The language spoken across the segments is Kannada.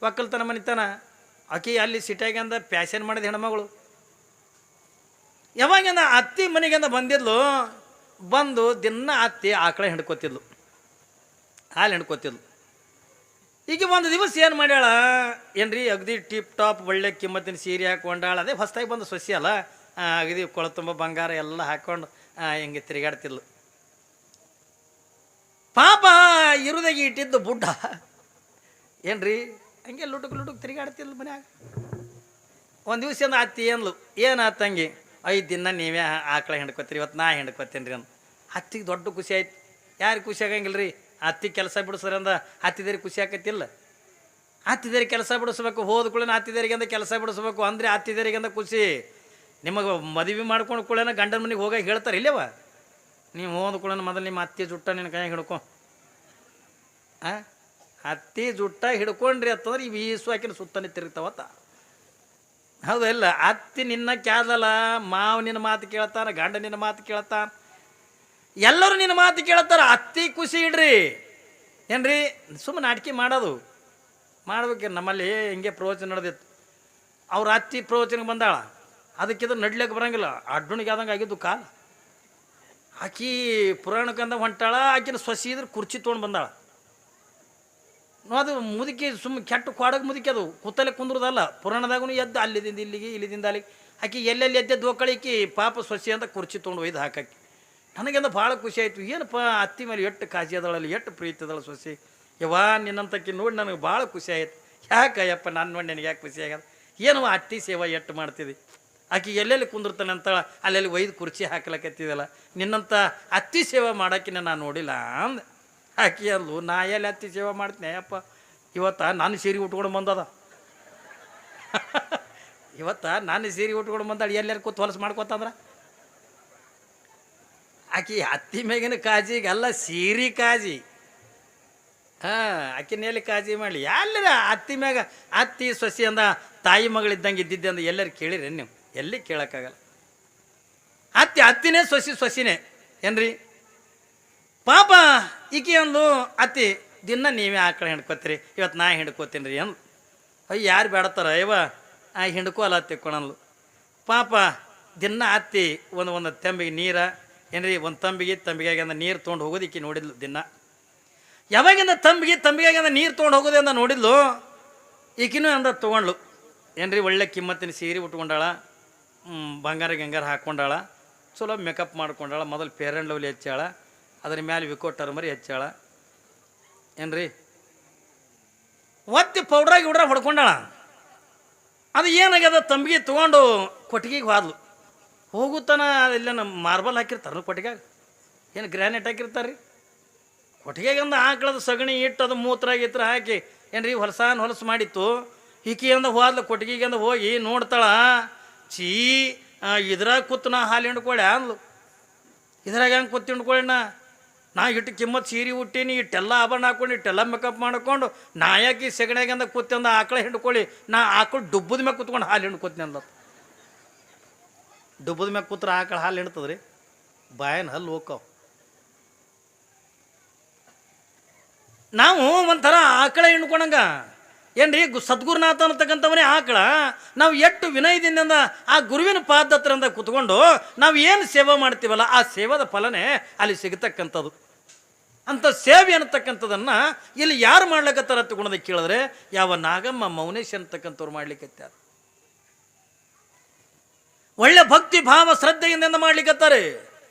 ಒಕ್ಕಲ್ತನ ಮನಿತನ. ಆಕಿ ಅಲ್ಲಿ ಸಿಟಿಯಾಗಿಂದ ಪ್ಯಾಶನ್ ಮಾಡಿದ ಹೆಣ್ಮಗಳು. ಯಾವಾಗಿಂದ ಅತ್ತಿ ಮನೆಗಿಂದ ಬಂದಿದ್ಲು, ಬಂದು ದಿನ ಅತ್ತಿ ಆಕಳ ಹಿಡ್ಕೊತಿದ್ಲು, ಹಾಲು ಹಿಡ್ಕೊತಿದ್ಲು. ಈಗ ಒಂದು ದಿವಸ ಏನು ಮಾಡ್ಯಾಳ ಏನ್ರಿ, ಅಗದಿ ಟಿಪ್ ಟಾಪ್ ಒಳ್ಳೆ ಕಿಮ್ಮತ್ತಿನ ಸೀರೆ ಹಾಕೊಂಡಾಳ. ಅದೇ ಹೊಸ್ತಾಗಿ ಬಂದು ಸೊಸಿ ಅಲ್ಲ, ಅಗದಿ ಕೊಳ ತುಂಬ ಬಂಗಾರ ಎಲ್ಲ ಹಾಕ್ಕೊಂಡು ಹಿಂಗೆ ತಿರುಗಾಡ್ತಿದ್ಲು. ಪಾಪ ಇರುದಾಗ ಇಟ್ಟಿದ್ದು ಬುಡ್ಡ ಏನ್ರಿ ಹಂಗೆ ಲುಟುಕ್ ತಿರುಗಾಡ್ತಿದ್ಲು ಮನ್ಯಾಗ. ಒಂದು ದಿವಸ ಅಂದ ಅತ್ತಿ ಏನ್ಲು, ಏನಾತಂಗಿ 5 ದಿನ ನೀವೇ ಆಕಳ ಹಿಂಡ್ಕೊತೀರಿ, ಇವತ್ತು ನಾ ಹಿಂಡ್ಕೊತೀನಿ ರೀ ಅಂದ. ಅತ್ತಿಗೆ ದೊಡ್ಡ ಖುಷಿ ಆಯ್ತು. ಯಾರಿಗೆ ಖುಷಿ ಆಗಂಗಿಲ್ಲ ರೀ, ಅತ್ತಿ ಕೆಲಸ ಬಿಡಿಸ್ರಿ ಅಂದ ಹತ್ತಿದೇರಿಗೆ ಖುಷಿ ಆಕೈತಿಲ್ಲ. ಹತ್ತಿದೇರಿಗೆ ಕೆಲಸ ಬಿಡಿಸ್ಬೇಕು, ಹೋದ ಕೂಡಲೇ ಹತ್ತಿದೇರಿಗಿಂದ ಕೆಲಸ ಬಿಡಿಸ್ಬೇಕು ಅಂದರೆ ಹತ್ತಿದೇರಿಗಿಂದ ಖುಷಿ. ನಿಮಗೆ ಮದುವೆ ಮಾಡ್ಕೊಂಡು ಕೂಡಲೇ ಗಂಡನ ಮನೆಗೆ ಹೋಗಿ ಹೇಳ್ತಾರೆ ಇಲ್ಲವ, ನೀವು ಹೋದ ಕೂಡಲೇ ಮೊದಲು ನಿಮ್ಮ ಅತ್ತಿ ಜುಟ್ಟ ನಿನ್ನ ಕೈಯಾಗ ಹಿಡ್ಕೊ, ಹತ್ತಿ ಜುಟ್ಟ ಹಿಡ್ಕೊಂಡ್ರಿ ಅಂತಂದ್ರೆ ಈ ವೀಸು ಹಾಕಿನ ಸುತ್ತನೇ ತಿರುಗ್ತಾವತ್ತ. ಹೌದಲ್ಲ, ಅತ್ತಿ ನಿನ್ನ ಕ್ಯಾದಲ್ಲ, ಮಾವು ನಿನ್ನ ಮಾತು ಕೇಳ್ತಾನ, ಗಂಡ ನಿನ್ನ ಮಾತು ಕೇಳ್ತಾನ, ಎಲ್ಲರೂ ನಿನ್ನ ಮಾತು ಕೇಳ್ತಾರ. ಅತ್ತಿ ಖುಷಿ ಇಡ್ರಿ ಏನ್ರಿ, ಸುಮ್ಮನೆ ನಾಟಕಿ ಮಾಡೋದು ಮಾಡ್ಬೇಕೇನು. ನಮ್ಮಲ್ಲಿ ಹಿಂಗೆ ಪ್ರವಚನ ನಡೆದಿತ್ತು. ಅವ್ರ ಅತ್ತಿ ಪ್ರವಚನಕ್ಕೆ ಬಂದಾಳ, ಅದಕ್ಕಿಂತ ನಡ್ಲಿಕ್ಕೆ ಬರಂಗಿಲ್ಲ, ಅಡ್ಡುಣಿಗೆ ಆದಂಗೆ ಆಗಿದ್ದು ಕಾಲ. ಆಕಿ ಪುರಾಣಕ್ಕಂದ ಹೊಂಟಾಳ, ಆಕಿನ ಸೊಸಿ ಇದ್ರೆ ಕುರ್ಚಿ ತೊಗೊಂಡು ಬಂದಾಳ. ಅದು ಮುದುಕಿ ಸುಮ್ಮನೆ ಕೆಟ್ಟ ಕ್ವಾಡಗೆ ಮುದುಕಿ, ಅದು ಕೂತಲ್ಲೇ ಕುಂದ್ರದಲ್ಲ. ಪುರಾಣದಾಗೂ ಎದ್ದು ಅಲ್ಲಿದಿಂದ ಇಲ್ಲಿಗೆ, ಇಲ್ಲಿದಿಂದ ಅಲ್ಲಿಗೆ, ಆಕಿ ಎಲ್ಲೆಲ್ಲಿ ಎದ್ದೆದ್ದು ಹೋಗ್ಕಳಿಕಿ ಪಾಪ ಸೊಸಿ ಅಂತ ಕುರ್ಚಿ ತೊಗೊಂಡು ಒಯ್ದು ಹಾಕಿ. ನನಗೆಂದ ಭಾಳ ಖುಷಿ ಆಯಿತು. ಏನಪ್ಪ ಅತ್ತಿ ಮೇಲೆ ಎಷ್ಟು ಕಾಜಿ ಅದಳಲ್ಲಿ, ಎಷ್ಟು ಪ್ರೀತಿ ಅದಳ ಸೊಸಿ. ಯವ್ವಾ ನಿನ್ನಂತಕ್ಕಿ ನೋಡಿ ನನಗೆ ಭಾಳ ಖುಷಿ ಆಯ್ತು. ಯಾಕಯ್ಯಪ್ಪ ನಾನು ನೋಡಿ ನನಗೆ ಯಾಕೆ ಖುಷಿ ಆಗ್ಯದ, ಏನವ ಅತ್ತಿ ಸೇವಾ ಎಷ್ಟು ಮಾಡ್ತಿದ್ದಿ, ಆಕೆ ಎಲ್ಲೆಲ್ಲಿ ಕುಂದಿರ್ತಾನೆ ಅಂತ ಅಲ್ಲೆಲ್ಲಿ ಒಯ್ದು ಕುರ್ಚಿ ಹಾಕ್ಲಕತ್ತಿದಲ್ಲ, ನಿನ್ನಂಥ ಅತ್ತಿ ಸೇವಾ ಮಾಡೋಕ್ಕಿನ್ನ ನಾನು ನೋಡಿಲ್ಲ ಅಂದೆ. ಆಕಿ ಅಂದ್ಲು, ನಾ ಎಲ್ಲಿ ಅತ್ತಿ ಸೇವಾ ಮಾಡ್ತೀನಿ ಅಯ್ಯಪ್ಪ, ಇವತ್ತು ನಾನು ಸೀರೆ ಉಟ್ಕೊಂಡು ಬಂದದ ನಾನು ಸೀರೆ ಉಟ್ಕೊಂಡು ಬಂದಾಳ, ಎಲ್ಲರೂ ಕೂತು ಹೊಲಸು ಮಾಡ್ಕೊತಂದ್ರೆ. ಆಕಿ ಅತ್ತಿ ಮೇಗಿನ ಕಾಜಿಗೆಲ್ಲ ಸೀರೆ ಕಾಜಿ. ಆಕಿನೆಲ್ಲಿ ಕಾಜಿ ಮಾಡಲಿ, ಎಲ್ಲರ ಅತ್ತಿ ಮ್ಯಾಗ ಅತ್ತಿ ಸೊಸಿ ಅಂದ ತಾಯಿ ಮಗಳಿದ್ದಂಗೆ ಇದ್ದಿದ್ದೆ ಅಂದ ಎಲ್ಲರೂ ಕೇಳಿರಿ ನೀವು, ಎಲ್ಲಿ ಕೇಳೋಕ್ಕಾಗಲ್ಲ. ಅತ್ತಿನೇ ಸೊಸಿನೇ ಏನ್ರಿ. ಪಾಪ ಈಕಿ ಅಂದು ಅತ್ತಿ ದಿನ ನೀವೇ ಆಕಳ ಹಿಡ್ಕೊತೀರಿ, ಇವತ್ತು ನಾ ಹಿಡ್ಕೋತೀನಿ ರೀ ಅಂದು. ಅಯ್ಯ ಯಾರು ಬೇಡತ್ತಾರ ಅಯ್ಯವ ಹಿಡ್ಕೋ ಅಲ್ಲ ತಿಕ್ಕೊಳನ್ಲು. ಪಾಪ ದಿನ ಅತ್ತಿ ಒಂದು ತಂಬಿಗೆ ನೀರ ಏನ್ರಿ, ಒಂದು ತಂಬಿಗೆಯಾಗಿಂದ ನೀರು ತೊಗೊಂಡು ಹೋಗೋದು ಈಕಿ ನೋಡಿದ್ಲು ದಿನ. ಯಾವಾಗಿಂದ ತಂಬಿಗೆಯಾಗಿಂದ ನೀರು ತೊಗೊಂಡು ಹೋಗೋದೆ ಅಂತ ನೋಡಿದ್ಲು. ಈಕಿನೂ ಅಂದ ತೊಗೊಂಡ್ಲು ಏನ್ರಿ, ಒಳ್ಳೆ ಕಿಮ್ಮತ್ತಿನ ಸೀರೆ ಉಟ್ಕೊಂಡಾಳ, ಬಂಗಾರ ಗಂಗಾರ ಹಾಕ್ಕೊಂಡಾಳ, ಚಲೋ ಮೇಕಪ್ ಮಾಡ್ಕೊಂಡಾಳ, ಮೊದಲು ಫೇರ್ ಆ್ಯಂಡ್ ಲವ್ಲಿ ಹಚ್ಚಾಳ, ಅದ್ರ ಮೇಲೆ ವಿಕೋ ಟರ್ಮರಿ ಹಚ್ಚಾಳ ಏನ್ರಿ, ಒತ್ತಿ ಪೌಡ್ರಾಗಿ ಹೊಡ್ಕೊಂಡಾಳ. ಅದು ಏನಾಗ್ಯದ, ತಂಬಿಗೆ ತೊಗೊಂಡು ಕೊಟ್ಟಿಗೆಗೆ ಹೋದ್ಲು. ಹೋಗುತ್ತಾನ ಇಲ್ಲ ನಮ್ಮ ಮಾರ್ಬಲ್ ಹಾಕಿರ್ತಾರೆ ಕೊಟ್ಟಿಗೆಗ, ಏನು ಗ್ರ್ಯಾನೈಟ್ ಹಾಕಿರ್ತಾರೆ ರೀ. ಕೊಟ್ಟಿಗೆಗಂದ ಆಕಳದ ಸಗಣಿ ಇಟ್ಟು ಅದು ಮೂತ್ರ ಗೀತ್ರ ಹಾಕಿ ಏನ್ರಿ ಹೊಲಸು ಮಾಡಿತ್ತು. ಈಕಿಯಿಂದ ಹೋದ್ಲು, ಕೊಟ್ಟಿಗೆಗಿಂದ ಹೋಗಿ ನೋಡ್ತಾಳ, ಚೀ ಇದ್ರಾಗ ಕೂತು ನಾ ಹಾಲು ಹಿಂಡ್ಕೊಳ್ಳೆ ಅಂದ್ಲು. ಇದ್ರಾಗ ಹೆಂಗೆ ಕೂತು ಹಿಂಡ್ಕೊಳ್ಳೋಣ, ನಾ ಇಟ್ಟು ಕಿಮ್ಮತ್ತು ಸೀರೆ ಉಟ್ಟೀನಿ, ಇಟ್ಟೆಲ್ಲ ಆಭರಣ ಹಾಕೊಂಡು ಇಟ್ಟೆಲ್ಲ ಮೇಕಪ್ ಮಾಡ್ಕೊಂಡು, ನಾ ಯಾಕೆ ಸೆಗಣಿಯಾಗಿಂದ ಕೂತಂದ ಆಕಳ ಹಿಂಡ್ಕೊಳ್ಳಿ, ನಾ ಆಕಳು ಡುಬ್ಬದ ಮ್ಯಾಗ ಕೂತ್ಕೊಂಡು ಹಾಲು ಹಿಂಡ್ಕೊತೀನಿ ಅಂದ. ಡುಬ್ಬದ ಮ್ಯಾಗ ಕೂತ್ರ ಆಕಳ ಹಾಲು ಹಿಂಡ್ತದ್ರಿ, ಬಾಯನ್ ಹಲ್ಲು ಹೋಕ್ಕವು. ನಾವು ಒಂಥರ ಆಕಳ ಹಿಂಡ್ಕೊಳಂಗ ಏನ್ರಿ, ಸದ್ಗುರುನಾಥ ಅಂತಕ್ಕಂಥವನೇ ಆಕಳ. ನಾವು ಎಷ್ಟು ವಿನಯದಿಂದ ಆ ಗುರುವಿನ ಪಾದ ಹತ್ರಿಂದ ಕೂತ್ಕೊಂಡು ನಾವು ಏನು ಸೇವೆ ಮಾಡ್ತೀವಲ್ಲ, ಆ ಸೇವಾದ ಫಲನೇ ಅಲ್ಲಿ ಸಿಗತಕ್ಕಂಥದ್ದು. ಅಂಥ ಸೇವೆ ಅನ್ನತಕ್ಕಂಥದ್ದನ್ನು ಇಲ್ಲಿ ಯಾರು ಮಾಡ್ಲಿಕ್ಕತ್ತಾರ ತಗೊಂಡೋದಕ್ಕೆ ಕೇಳಿದ್ರೆ, ಯಾವ ನಾಗಮ್ಮ ಮೌನೇಶ್ ಅಂತಕ್ಕಂಥವ್ರು ಮಾಡ್ಲಿಕ್ಕತ್ತಾರ. ಒಳ್ಳೆ ಭಕ್ತಿ ಭಾವ ಶ್ರದ್ಧೆಯಿಂದ ಮಾಡ್ಲಿಕ್ಕತ್ತಾರೆ.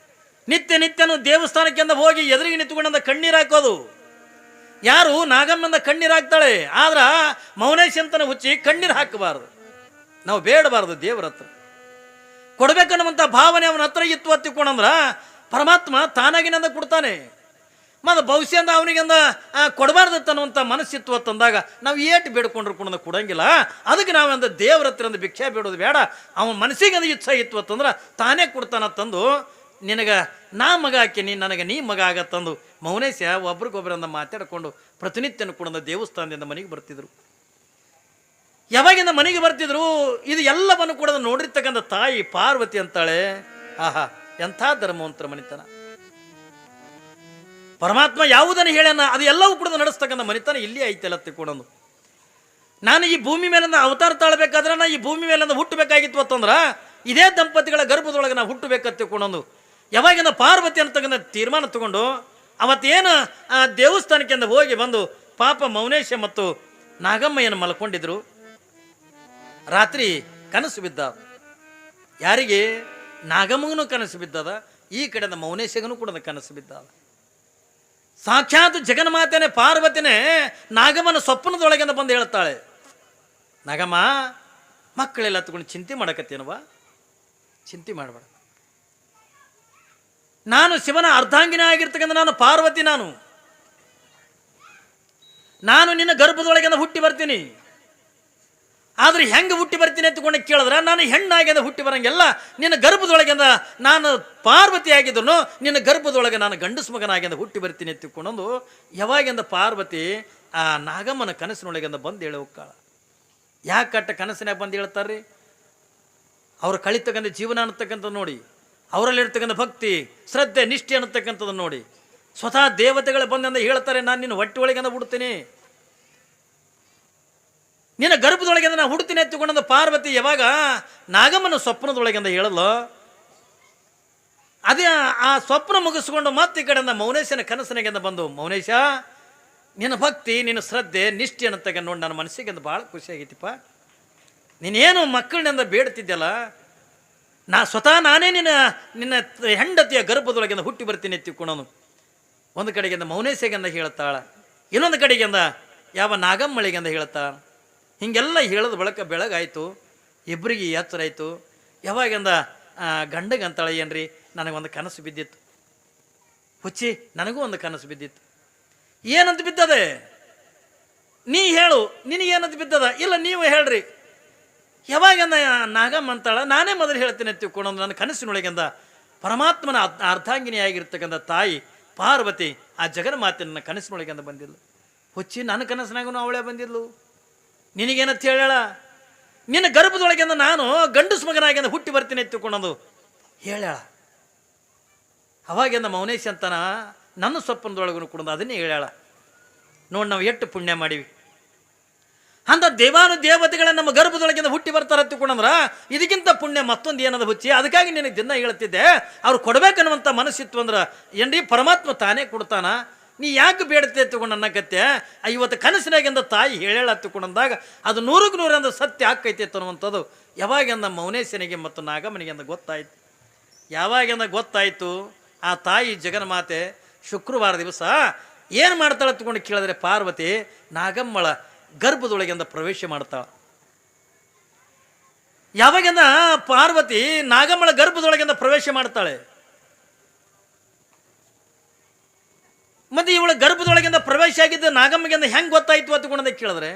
ನಿತ್ಯನೂ ದೇವಸ್ಥಾನಕ್ಕೆಂದ ಹೋಗಿ ಎದುರಿಗೆ ನಿಂತ್ಕೊಂಡ ಕಣ್ಣೀರು ಹಾಕೋದು. ಯಾರು ನಾಗಮ್ಮಂದ ಕಣ್ಣೀರು ಹಾಕ್ತಾಳೆ, ಆದ್ರೆ ಮೌನೇಶ್ ಅಂತನ ಹುಚ್ಚಿ ಕಣ್ಣೀರು ಹಾಕಬಾರ್ದು. ನಾವು ಬೇಡಬಾರ್ದು. ದೇವರ ಹತ್ರ ಕೊಡ್ಬೇಕನ್ನುವಂಥ ಭಾವನೆ ಅವನ ಹತ್ರ ಇತ್ತು ಹತ್ತಿಕೊಂಡಂದ್ರ ಪರಮಾತ್ಮ ತಾನಾಗಿನಂದ ಕೊಡ್ತಾನೆ. ಮತ್ತು ಭವಿಷ್ಯದಿಂದ ಅವನಿಗಿಂದ ಕೊಡಬಾರ್ದತ್ತ ಅನ್ನುವಂಥ ಮನಸ್ಸಿತ್ತು ಅಂತಂದಾಗ ನಾವು ಏಟು ಬೇಡ್ಕೊಂಡ್ರು ಕೊಡಂಗಿಲ್ಲ. ಅದಕ್ಕೆ ನಾವಂದ ದೇವರ ಹತ್ರ ಭಿಕ್ಷೆ ಬೇಡೋದು ಬೇಡ. ಅವನ ಮನಸ್ಸಿಗೆ ಒಂದು ಇಚ್ಛೆ ಇತ್ತು ಅಂತಂದ್ರೆ ತಾನೇ ಕೊಡ್ತಾನತ್ತಂದು, ನಿನಗೆ ನಾ ಮಗ ಹಾಕಿನಿ, ನನಗೆ ನೀ ಮಗ ಆಗತ್ತಂದು ಮೌನೇಶ ಒಬ್ರಿಗೊಬ್ಬರಿಂದ ಮಾತಾಡಿಕೊಂಡು ಪ್ರತಿನಿತ್ಯನ ಕೂಡ ದೇವಸ್ಥಾನದಿಂದ ಮನೆಗೆ ಬರ್ತಿದ್ರು. ಯಾವಾಗಿಂದ ಮನೆಗೆ ಬರ್ತಿದ್ರು, ಇದು ಎಲ್ಲವನ್ನು ಕೂಡ ನೋಡಿರ್ತಕ್ಕಂಥ ತಾಯಿ ಪಾರ್ವತಿ ಅಂತಾಳೆ, ಆಹಾ ಎಂಥ ಧರ್ಮವಂತರ ಮನಿತನ. ಪರಮಾತ್ಮ ಯಾವುದನ್ನು ಹೇಳ್ಯಾನ ಅದು ಎಲ್ಲವೂ ಕೂಡ ನಡೆಸ್ತಕ್ಕಂಥ ಮನಿತನ ಇಲ್ಲಿ ಐತೆಲ್ಲ ತಿಳ್ಕೊಂಡು ನಾನು ಈ ಭೂಮಿ ಮೇಲಿಂದ ಅವತಾರ ತಾಳಬೇಕಾದ್ರೆ ನಾ ಈ ಭೂಮಿ ಮೇಲಿಂದ ಹುಟ್ಟಬೇಕಾಗಿತ್ತು ಅಂತಂದ್ರೆ ಇದೇ ದಂಪತಿಗಳ ಗರ್ಭದೊಳಗೆ ನಾವು ಹುಟ್ಟಬೇಕಂತ ತಿಳ್ಕೊಂಡೊಂದು ಯಾವಾಗಿಂದ ಪಾರ್ವತಿ ಅಂತಕ್ಕಂಥ ತೀರ್ಮಾನ ತಗೊಂಡು ಅವತ್ತೇನು ಆ ದೇವಸ್ಥಾನಕ್ಕಿಂದ ಹೋಗಿ ಬಂದು ಪಾಪ ಮೌನೇಶ ಮತ್ತು ನಾಗಮ್ಮಯ್ಯನ ಮಲ್ಕೊಂಡಿದ್ರು. ರಾತ್ರಿ ಕನಸು ಬಿದ್ದ. ಯಾರಿಗೆ? ನಾಗಮ್ಮಗೂ ಕನಸು ಬಿದ್ದದ, ಈ ಕಡೆಯಿಂದ ಮೌನೇಶಗನು ಕೂಡ ಕನಸು ಬಿದ್ದದ. ಸಾಕ್ಷಾತ್ ಜಗನ್ಮಾತೆನೇ ಪಾರ್ವತಿನೇ ನಾಗಮ್ಮನ ಸ್ವಪ್ನದೊಳಗಿಂದ ಬಂದು ಹೇಳ್ತಾಳೆ, ನಾಗಮ್ಮ ಮಕ್ಕಳೆಲ್ಲ ತಗೊಂಡು ಚಿಂತೆ ಮಾಡಕತ್ತೇನವ, ಚಿಂತೆ ಮಾಡಬೇಡ. ನಾನು ಶಿವನ ಅರ್ಧಾಂಗಿನ ಆಗಿರ್ತಕ್ಕಂಥ ನಾನು ಪಾರ್ವತಿ, ನಾನು ನಿನ್ನ ಗರ್ಭದೊಳಗಿಂದ ಹುಟ್ಟಿ ಬರ್ತೀನಿ. ಆದ್ರೆ ಹೆಂಗೆ ಹುಟ್ಟಿ ಬರ್ತೀನಿ ಅಂತಕೊಂಡು ಕೇಳಿದ್ರೆ ನಾನು ಹೆಣ್ಣಾಗಿಂದ ಹುಟ್ಟಿ ಬರಂಗೆಲ್ಲ ನಿನ್ನ ಗರ್ಭದೊಳಗಿಂದ ನಾನು ಪಾರ್ವತಿ ಆಗಿದ್ರು ನಿನ್ನ ಗರ್ಭದೊಳಗೆ ನಾನು ಗಂಡಸು ಮಗನಾಗಿಂದ ಹುಟ್ಟಿ ಬರ್ತೀನಿ ಎತ್ತಿಕೊಂಡೊಂದು ಯಾವಾಗಿಂದ ಪಾರ್ವತಿ ಆ ನಾಗಮ್ಮನ ಕನಸಿನೊಳಗಿಂದ ಬಂದು ಹೇಳಿ ಹೋಗ್ತಾಳ. ಯಾಕೆ ಕಟ್ಟ ಕನಸಿನಾಗ ಬಂದು ಹೇಳ್ತಾರ್ರಿ? ಅವ್ರು ಕಳಿತಕ್ಕಂಥ ಜೀವನ ಅನ್ನತಕ್ಕಂಥದ್ದು ನೋಡಿ, ಅವರಲ್ಲಿರ್ತಕ್ಕಂಥ ಭಕ್ತಿ ಶ್ರದ್ಧೆ ನಿಷ್ಠೆ ಅನ್ನತಕ್ಕಂಥದ್ದು ನೋಡಿ, ಸ್ವತಃ ದೇವತೆಗಳು ಬಂದಂದ ಹೇಳ್ತಾರೆ, ನಾನು ನಿನ್ನ ಹೊಟ್ಟೆ ಒಳಗಿಂದ ಹುಡ್ತೀನಿ, ನಿನ್ನ ಗರ್ಭದೊಳಗಿಂದ ನಾನು ಹುಡ್ತೀನಿ ಎತ್ತಿಕೊಂಡಂದ ಪಾರ್ವತಿ ಯಾವಾಗ ನಾಗಮ್ಮನ ಸ್ವಪ್ನದೊಳಗಿಂದ ಹೇಳಲ್ಲ, ಅದೇ ಆ ಸ್ವಪ್ನ ಮುಗಿಸ್ಕೊಂಡು ಮತ್ತೆ ಈ ಕಡೆಯಿಂದ ಮೌನೇಶನ ಕನಸಿನಾಗಿಂದ ಬಂದು, ಮೌನೇಶ ನಿನ್ನ ಭಕ್ತಿ ನಿನ್ನ ಶ್ರದ್ಧೆ ನಿಷ್ಠೆ ಅನ್ನತಕ್ಕ ನೋಡಿ ನನ್ನ ಮನಸ್ಸಿಗಿಂದ ಭಾಳ ಖುಷಿಯಾಗೈತಿಪ್ಪ. ನೀನೇನು ಮಕ್ಕಳನ್ನಿಂದ ಬೇಡ್ತಿದ್ದಲ್ಲ, ಸ್ವತಃ ನಾನೇ ನಿನ್ನ ಹೆಂಡತಿಯ ಗರ್ಭದೊಳಗಿಂದ ಹುಟ್ಟಿ ಬರ್ತೀನಿ ಎತ್ತಿಕೊಳ್ಳೋನು. ಒಂದು ಕಡೆಗಿಂದ ಮೌನೇಶಗಿಂದ ಹೇಳ್ತಾಳ, ಇನ್ನೊಂದು ಕಡೆಗಿಂದ ಯಾವ ನಾಗಮ್ಮಳಿಗಿಂದ ಹೇಳ್ತಾಳ. ಹೀಗೆಲ್ಲ ಹೇಳೋದು ಬೆಳಗಾಯಿತು, ಇಬ್ಬರಿಗೆ ಎಚ್ಚರ ಆಯಿತು. ಯಾವಾಗಿಂದ ಗಂಡಗಂತಾಳೆ, ಏನ್ರಿ ನನಗೊಂದು ಕನಸು ಬಿದ್ದಿತ್ತು, ಹುಚ್ಚಿ ನನಗೂ ಒಂದು ಕನಸು ಬಿದ್ದಿತ್ತು. ಏನಂತ ಬಿದ್ದದೆ? ನೀ ಹೇಳು, ನಿನಗೇನಂತ ಬಿದ್ದದ? ಇಲ್ಲ ನೀವು ಹೇಳ್ರಿ. ಯಾವಾಗಂದ ನಾಗಮ್ಮ ಅಂತಾಳ, ನಾನೇ ಮೊದಲು ಹೇಳ್ತೀನಿ ತಿಳ್ಕೊಂಡು ನನ್ನ ಕನಸಿನೊಳಗಿಂದ ಪರಮಾತ್ಮನ ಅರ್ಧಾಂಗಿನಿಯಾಗಿರ್ತಕ್ಕಂಥ ತಾಯಿ ಪಾರ್ವತಿ ಆ ಜಗನ್ಮಾತೆ ನನ್ನ ಕನಸಿನೊಳಗಿಂದ ಬಂದಿಲ್ಲ. ಹುಚ್ಚಿ ನನ್ನ ಕನಸಿನಾಗೂ ಅವಳೇ ಬಂದಿದ್ಲು, ನಿನಗೇನಂತ ಹೇಳ? ನಿನ್ನ ಗರ್ಭದೊಳಗಿಂದ ನಾನು ಗಂಡಸು ಮಗನಾಗಿಂದ ಹುಟ್ಟಿ ಬರ್ತೀನಿ ತಿಳ್ಕೊಳ್ಳೋದು ಹೇಳ. ಅವಾಗಿಂದ ಮೌನೇಶ್ ಅಂತನ ನನ್ನ ಸ್ವಪ್ನದೊಳಗೂ ಕೂಡ ಅದನ್ನೇ ಹೇಳ್ಯಾಳ. ನೋಡಿ ನಾವು ಎಷ್ಟು ಪುಣ್ಯ ಮಾಡೀವಿ. ಅಂತ ದೇವಾನು ದೇವತೆಗಳ ನಮ್ಮ ಗರ್ಭದೊಳಗಿಂದ ಹುಟ್ಟಿ ಬರ್ತಾರ ತಿಳ್ಕೊಂಡ್ರ ಇದಕ್ಕಿಂತ ಪುಣ್ಯ ಮತ್ತೊಂದು ಏನದ ಹುಚ್ಚಿ. ಅದಕ್ಕಾಗಿ ನಿನಗೆ ದಿನ ಹೇಳ್ತಿದ್ದೆ, ಅವ್ರು ಕೊಡ್ಬೇಕನ್ನುವಂಥ ಮನಸ್ಸಿತ್ತು ಅಂದ್ರೆ ಏನ್ರಿ ಪರಮಾತ್ಮ ತಾನೇ ಕೊಡ್ತಾನ, ನೀ ಯಾಕೆ ಬೇಡತೆ ತಿಳ್ಕೊಂಡು ಅನ್ನಕತ್ತೆ. ಇವತ್ತು ಕನಸಿನಾಗಿಂದ ತಾಯಿ ಹೇಳ ತಿಳ್ಕೊಂಡಂದಾಗ ಅದು 100ಕ್ಕೆ 100 ಅಂದ್ರೆ ಸತ್ಯ ಆಕೈತೆ ಅನ್ನುವಂಥದ್ದು ಯಾವಾಗಿಂದ ಮೌನೇಶನಿಗೆ ಮತ್ತು ನಾಗಮ್ಮನಿಗೆ ಗೊತ್ತಾಯ್ತು. ಯಾವಾಗಿಂದ ಗೊತ್ತಾಯಿತು, ಆ ತಾಯಿ ಜಗನ್ಮಾತೆ ಶುಕ್ರವಾರ ದಿವಸ ಏನು ಮಾಡ್ತಾಳೆ ತಗೊಂಡು ಕೇಳಿದ್ರೆ ಪಾರ್ವತಿ ನಾಗಮ್ಮಳ ಗರ್ಭದೊಳಗಿಂದ ಪ್ರವೇಶ ಮಾಡ್ತಾಳ. ಯಾವಾಗಿಂದ ಪಾರ್ವತಿ ನಾಗಮ್ಮಳ ಗರ್ಭದೊಳಗಿಂದ ಪ್ರವೇಶ ಮಾಡ್ತಾಳೆ, ಮತ್ತೆ ಇವಳ ಗರ್ಭದೊಳಗಿಂದ ಪ್ರವೇಶ ಆಗಿದ್ದ ನಾಗಮ್ಮಗಿಂದ ಹೆಂಗೆ ಗೊತ್ತಾಯ್ತು ಅಂತಕೊಂಡ ಕೇಳಿದ್ರೆ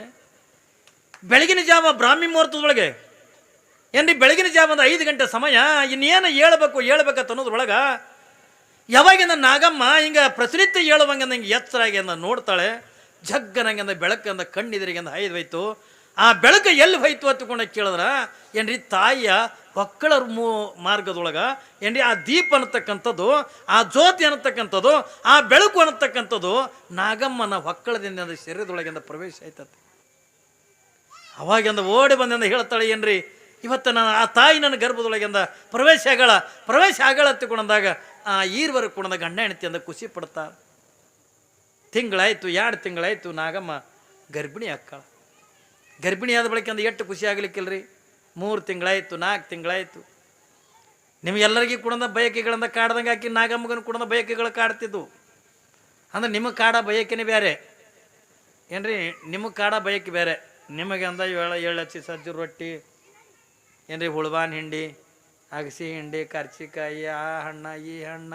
ಬೆಳಗಿನ ಜಾವ ಬ್ರಾಹ್ಮಿ ಮುಹೂರ್ತದೊಳಗೆ ಏನ್ರಿ ಬೆಳಗಿನ ಜಾವ ಒಂದು 5 ಗಂಟೆ ಸಮಯ, ಇನ್ನೇನು ಹೇಳ್ಬೇಕಂತ ಅನ್ನೋದ್ರೊಳಗೆ ಯಾವಾಗಿಂದ ನಾಗಮ್ಮ ಹಿಂಗೆ ಪ್ರತಿನಿತ್ಯ ಹೇಳುವಂಗೆ ಹಿಂಗೆ ಎಚ್ಚರಾಗಿ ಅಂದ ನೋಡ್ತಾಳೆ. ಜಗ್ಗನಂಗಿಂದ ಬೆಳಕಂದ ಕಣ್ಣಿದ್ರಿಗಿಂದ ಹೈದು ಹೋಯ್ತು. ಆ ಬೆಳಕು ಎಲ್ಲಿ ಹೋಯ್ತು ಅಂತಕೊಂಡು ಕೇಳಿದ್ರೆ ಏನ್ರಿ ತಾಯಿಯ ಒಕ್ಕಳ ಮಾರ್ಗದೊಳಗೆ ಏನ್ರಿ ಆ ದೀಪ ಅನ್ನತಕ್ಕಂಥದ್ದು, ಆ ಜ್ಯೋತಿ ಅನ್ನತಕ್ಕಂಥದ್ದು, ಆ ಬೆಳಕು ಅನ್ನತಕ್ಕಂಥದ್ದು ನಾಗಮ್ಮನ ಒಕ್ಕಳದಿಂದ ಶರೀರದೊಳಗಿಂದ ಪ್ರವೇಶ ಆಯ್ತದೆ. ಅವಾಗಿಂದ ಓಡಿ ಬಂದಿಂದ ಹೇಳ್ತಾಳೆ, ಏನ್ರಿ ಇವತ್ತು ನಾನು ಆ ತಾಯಿ ನನ್ನ ಗರ್ಭದೊಳಗಿಂದ ಪ್ರವೇಶ ಆಗಳ ತಿಳ್ಕೊಂಡಾಗ ಆ ಈರ್ವರೆಗೆ ಕೂಡ ಗಂಡ ಹೆಂಡತಿ ಅಂದ ಖುಷಿ ಪಡ್ತಾ. ತಿಂಗಳಾಯ್ತು, 2 ತಿಂಗಳಾಯ್ತು, ನಾಗಮ್ಮ ಗರ್ಭಿಣಿ ಅಕ್ಕಳ. ಗರ್ಭಿಣಿ ಆದ ಬಳಿಕ ಅಂದ ಎಷ್ಟು ಖುಷಿ ಆಗ್ಲಿಕ್ಕಿಲ್ರಿ. 3 ತಿಂಗಳಾಯ್ತು, 4 ತಿಂಗಳಾಯ್ತು. ನಿಮಗೆಲ್ಲರಿಗೂ ಕೂಡ ಬಯಕೆಗಳಿಂದ ಕಾಡ್ದಂಗೆ ಹಾಕಿ ನಾಗಮ್ಮಗನ ಕೂಡ ಬಯಕೆಗಳು ಕಾಡ್ತಿದ್ವು. ಅಂದ್ರೆ ನಿಮಗೆ ಕಾಡ ಬಯಕೆನೇ ಬೇರೆ ಏನ್ರಿ, ನಿಮಗೆ ಕಾಡ ಬಯಕೆ ಬೇರೆ. ನಿಮಗೆ ಅಂದ ಎಳ್ಳಚ್ಚಿ ಸಜ್ಜು ರೊಟ್ಟಿ ಏನ್ರಿ, ಹುಳ್ಬಾನ್ ಹಿಂಡಿ, ಅಗಸಿ ಹಿಂಡಿ, ಕರ್ಚಿಕಾಯಿ, ಆ ಹಣ್ಣ ಈ ಹಣ್ಣ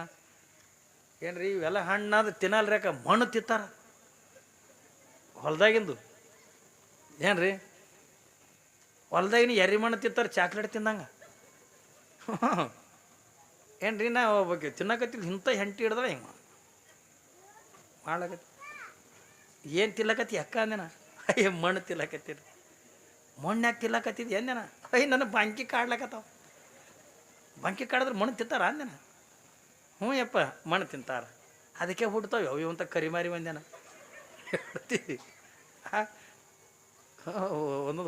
ಏನ್ರಿ ಇವೆಲ್ಲ ಹಣ್ಣಾದ ತಿನ್ನಲ್ರಿ. ಮಣ್ಣು ತಿಂತಾರ ಹೊಲ್ದಾಗಿಂದು ಏನ್ರಿ, ಹೊಲ್ದಾಗಿನ ಎರಿ ಮಣ್ಣು ತಿಂತಾರೆ ಚಾಕ್ಲೇಟ್ ತಿಂದಂಗ ಏನ್ರಿ. ನಾ ಹೋಗ್ಬೇಕು ತಿನ್ನಕತ್ತಿಲ್ಲ, ಇಂಥ ಹೆಂಟಿ ಹಿಡ್ದವ ಹಿಂಗೆ ಮಾಡ್ಲಕತ್ತಿ. ಏನು ತಿಲ್ಲಕತ್ತಿ ಅಕ್ಕ ಅಂದೇನ? ಅಯ್ಯ ಮಣ್ಣು ತಿಲ್ಲಕತ್ತೀರಿ. ಮಣ್ಣು ಯಾಕೆ ತಿಲ್ಲಕತ್ತಿದ್ ಅಂದೇನ? ಅಯ್ಯ ನನ್ನ ಬಂಕಿ ಕಾಡ್ಲಕತ್ತಾವ. ಬಂಕಿ ಕಾಡಿದ್ರೆ ಮಣ್ಣು ತಿಂತಾರ ಅಂದೇನ? ಹ್ಞೂ ಯಪ್ಪ ಮಣ್ಣು ತಿಂತಾರ, ಅದಕ್ಕೆ ಹುಡ್ತಾವ ಇವಂತ ಕರಿಮಾರಿ ಬಂದೇನ. ಒಂದೊಂದು